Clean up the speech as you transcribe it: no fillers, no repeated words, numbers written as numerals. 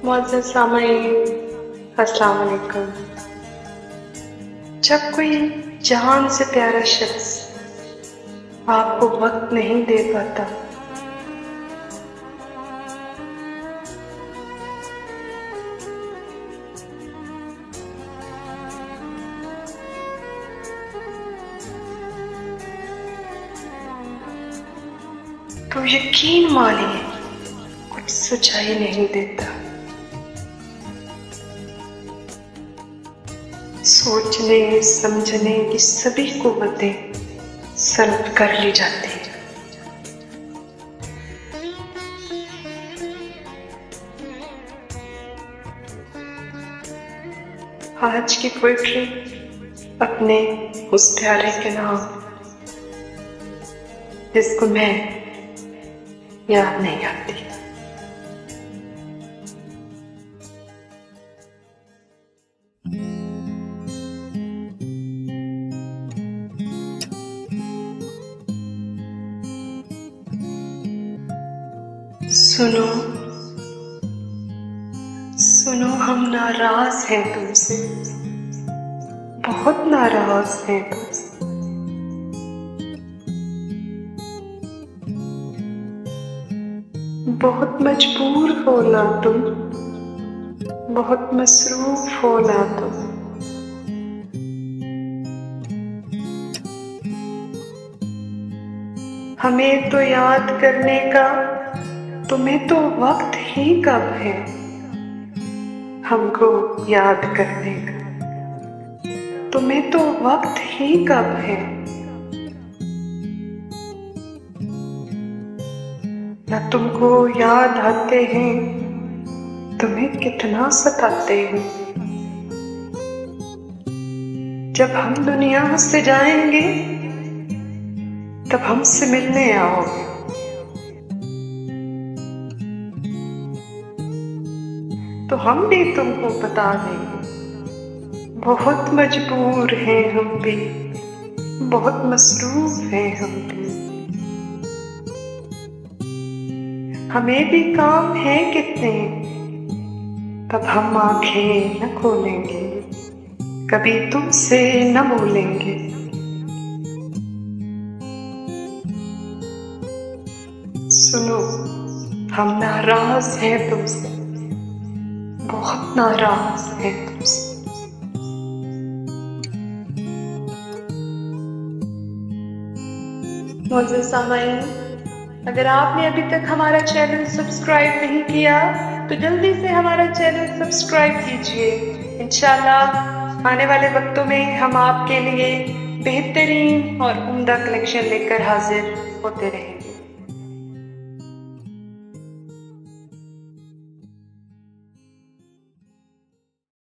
मुअज़्ज़ज़ सामईन, अस्सलाम वालेकुम। जब कोई जान से प्यारा शख्स आपको वक्त नहीं दे पाता, तो यकीन मानिए कुछ सुझाई नहीं देता। सोचने समझने की सभी कुव्वतें सल्ब कर ली जाती हैं। आज की पोइट्री अपने उस प्यारे के नाम, जिसको मैं याद नहीं आती। सुनो सुनो, हम नाराज हैं तुमसे, बहुत नाराज हैं तुमसे। बहुत मजबूर हो ना तुम, बहुत मसरूफ हो ना तुम। हमें तो याद करने का तुम्हें तो वक्त ही कब है, हमको याद करने का तुम्हें तो वक्त ही कब है। न तुमको याद आते हैं, तुम्हें कितना सताते हैं। जब हम दुनिया से जाएंगे, तब हमसे मिलने आओगे। तो हम भी तुमको बता देंगे, बहुत मजबूर हैं हम भी, बहुत मसरूफ हैं हम भी। हमें भी काम है कितने, तब हम आंखें न खोलेंगे, कभी तुमसे न बोलेंगे। सुनो, हम नाराज हैं तुमसे, बहुत नाराज हैं तुमसे। मुअज़्ज़ज़ सामईन, अगर आपने अभी तक हमारा चैनल सब्सक्राइब नहीं किया तो जल्दी से हमारा चैनल सब्सक्राइब कीजिए। इंशाल्लाह आने वाले वक्तों में हम आपके लिए बेहतरीन और उम्दा कलेक्शन लेकर हाजिर होते रहेंगे।